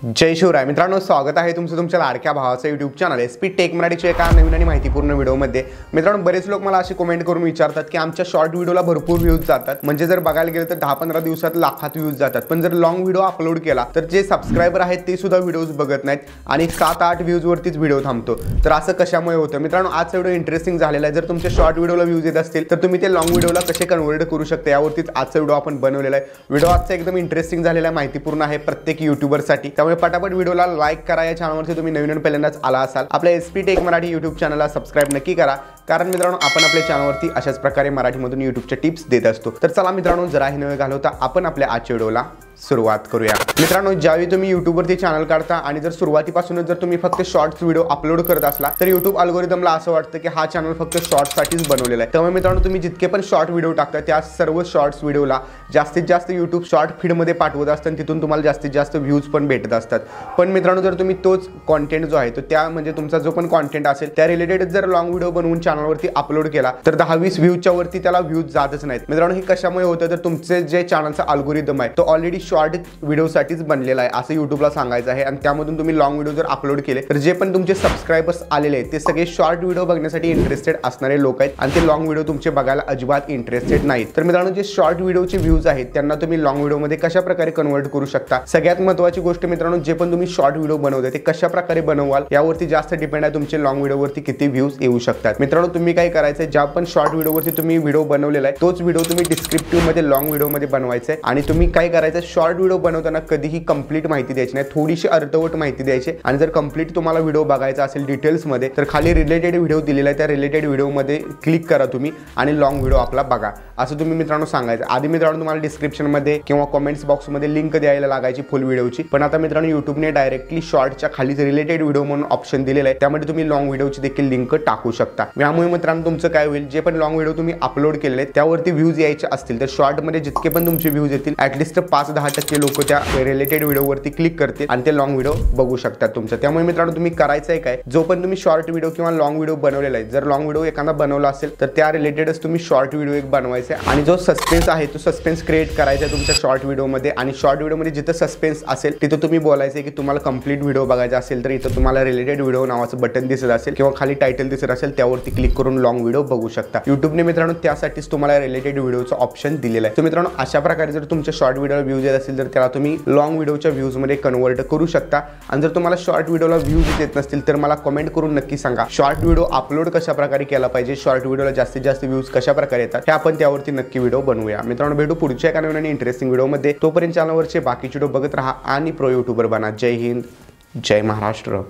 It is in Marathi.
जय शिवराय मित्रांनो, स्वागत आहे तुमचं तुमच्या लाडक्या भावाचं यूट्यूब चॅनल एसपी टेक मराठीच्या एका नवीन आणि माहितीपूर्ण व्हिडिओमध्ये। मित्रांनो, बरेच लोक मला असे कमेंट करून विचारतात की आमच्या शॉर्ट व्हिडिओला भरपूर व्ह्यूज जातात, म्हणजे जर बघायला गेलं तर 10-15 दिवसात लाखात व्ह्यूज जातात, पण जर लॉंग व्हिडिओ अपलोड केला तर जे सबस्क्रायबर आहेत ते सुद्धा व्हिडिओज बघत नाहीत आणि 7-8 व्ह्यूज वरतीच व्हिडिओ थांबतो। तर असं कशामुळे होतं मित्रांनो, आजचा व्हिडिओ इंटरेस्टिंग झालेला आहे। जर तुमच्या शॉर्ट व्हिडिओला व्ह्यूज येत असतील तर तुम्ही ते लॉंग व्हिडिओला कसे कन्वर्ट करू शकता यावरतीच आजचा व्हिडिओ आपण बनवलेला आहे। व्हिडिओ आजचा एकदम इंटरेस्टिंग झालेला आहे, माहितीपूर्ण आहे प्रत्येक यूट्यूबरसाठी, त्यामुळे पटापट व्हिडिओला लाईक करा। या चॅनलवरती तुम्ही नवीन पहिल्यांदाच आला असाल, आपल्या एसपी टेक मराठी यूट्यूब चॅनलला सबस्क्राइब नक्की करा, कारण मित्रांनो आपण आपल्या चॅनलवरती अशाच प्रकारे मराठीमधून यूट्यूबच्या टिप्स देत असतो। तर चला मित्रांनो, जराही न घालवता आपण आपल्या आजच्या व्हिडिओला सुरुवात करूया। मित्रांनो, ज्यावेळी तुम्ही यूट्यूबवरती चॅनल काढता आणि जर सुरुवातीपासूनच जर तुम्ही फक्त शॉर्ट्स व्हिडिओ अपलोड करत असला तर यूट्यूब अल्गोरिदमला असं वाटतं की हा चॅनल फक्त शॉर्ट्ससाठीच बनवलेला आहे। त्यामुळे मित्रांनो, तुम्ही जितके पण शॉर्ट व्हिडिओ टाकता त्या सर्व शॉर्ट्स व्हिडिओला जास्तीत जास्त यूट्यूब शॉर्ट फीडमध्ये पाठवत असतात आणि तिथून तुम्हाला जास्तीत जास्त व्ह्यूज पण भेटत असतात। पण मित्रांनो, जर तुम्ही तोच कंटेंट जो आहे तो त्या म्हणजे तुमचा जो पण कंटेंट असेल त्या रिलेटेड जर लॉंग व्हिडिओ बनवून चॅनलवरती अपलोड केला तर 10-20 व्ह्यूजच्या वरती त्याला व्ह्यूज जातच नाहीत। मित्रांनो, हे कशामुळे होतं तर तुमचे जे चॅनलचा अल्गोरिदम आहे तो ऑलरेडी शॉर्ट व्हिडिओसाठीच बनलेला आहे असं यूट्यूबला सांगायचं आहे, आणि त्यामधून तुम्ही लॉंग व्हिडिओ जर अपलोड केले तर जे पण तुमचे सबस्क्रायबर्स आलेले आहेत ते सगळे शॉर्ट व्हिडिओ बघण्यासाठी इंटरेस्टेड असणारे लोक आहेत आणि ते लॉंग व्हिडिओ तुमचे बघायला अजिबात इंटरेस्टेड नाहीत। तर मित्रांनो, जे शॉर्ट व्हिडिओचे व्ह्यूज आहेत त्यांना तुम्ही लॉंग व्हिडिओमध्ये कशा प्रकारे कन्वर्ट करू शकता, सगळ्यात महत्त्वाची गोष्ट मित्रांनो, जे पण तुम्ही शॉर्ट व्हिडिओ बनवता ते कशा प्रकारे बनवाल यावरती जास्त डिपेंड आहे तुमचे लॉंग व्हिडिओवरती किती व्ह्यूज येऊ शकतात। मित्रांनो, तुम्ही काय करायचं, ज्या पण शॉर्ट व्हिडिओवरती तुम्ही व्हिडिओ बनवलेला आहे तोच व्हिडिओ तुम्ही डिस्क्रिप्टिव्ह मध्ये लॉंग व्हिडिओमध्ये बनवायचा आहे, आणि तुम्ही काय करायचं, शॉर्ट व्हिडिओ बनवताना कधीही कंप्लीट माहिती द्यायची नाही, थोडीशी अर्धवट माहिती द्यायची। आणि जर कंप्लीट तुम्हाला व्हिडिओ बघायचा असेल डिटेल्स मध्ये तर खाली रिलेटेड व्हिडिओ दिलेला आहे, त्या रिलेटेड व्हिडिओमध्ये क्लिक करा तुम्ही आणि लॉंग व्हिडिओ आपला बघा असं तुम्ही मित्रांनो सांगायचं। आधी मित्रांनो तुम्हाला डिस्क्रिप्शन मध्ये किंवा कमेंट्स बॉक्स मध्ये लिंक द्यायला लागायची फुल व्हिडिओची, पण आता मित्रांनो युट्यूबने डायरेक्टली शॉर्टच्या खालीच रिलेटेड व्हिडिओ म्हणून ऑप्शन दिलेला आहे, त्यामध्ये तुम्ही लॉंग व्हिडिओची देखील लिंक टाकू शकता। यामुळे मित्रांनो तुमचं काय होईल, जे पण लॉंग व्हिडिओ तुम्ही अपलोड केलेले त्यावरती व्ह्यूज यायचे असतील तर शॉर्ट मध्ये जितके पण तुमचे व्ह्यूज येतील ऍटलिस्ट 5-10% लोक त्या रिलेटेड व्हिडिओवरती क्लिक करतील आणि ते लॉंग व्हिडिओ बघू शकतात तुमचं। त्यामुळे मित्रांनो तुम्ही करायचं आहे काय, जो पण तुम्ही शॉर्ट व्हिडिओ किंवा लॉंग व्हिडिओ बनवलेला आहे, जर लॉंग व्हिडिओ एखादा बनवला असेल तर त्या रिलेटेडच तुम्ही शॉर्ट व्हिडिओ एक बनवायचा आहे, आणि जो सस्पेन्स आहे तो सस्पेन्स क्रिएट करायचा आहे तुमच्या शॉर्ट व्हिडिओमध्ये। आणि शॉर्ट व्हिडिओमध्ये जिथं सस्पेन्स असेल तिथं तुम्ही बोलायचं की तुम्हाला कंप्लीट व्हिडिओ बघायचा असेल तर इथं तुम्हाला रिलेटेड व्हिडिओ नावाचं बटन दिसत असेल किंवा खाली टायटल दिसत असेल त्यावरती क्लिक करून लॉंग व्हिडिओ बघू शकता। युट्यूबने मित्रांनो त्यासाठीच तुम्हाला रिलेटेड व्हिडिओचं ऑप्शन दिलेलं आहे। तर मित्रांनो, अशा प्रकारे जर तुमच्या शॉर्ट व्हिडिओला व्ह्यूज येत असेल तर त्याला तुम्ही लॉंग व्हिडिओच्या व्ह्यूजमध्ये कन्वर्ट करू शकता। आणि जर तुम्हाला शॉर्ट व्हिडिओला व्ह्यूज येत नसतील तर मला कमेंट करून नक्की सांगा, शॉर्ट व्हिडिओ अपलोड कशा प्रकारे केला पाहिजे, शॉर्ट व्हिडिओला जास्तीत जास्त व्ह्यूज कशा प्रकारे येतात हे आपण त्यावरती नक्की व्हिडिओ बनवूया। मित्रांनो, भेटू पुढच्या एका नवीन आणि इंटरेस्टिंग व्हिडिओमध्ये, तोपर्यंत चॅनलवरचे बाकीचे व्हिडिओ बघत राहा आणि प्रो यूट्यूबर बना। जय हिंद, जय महाराष्ट्र।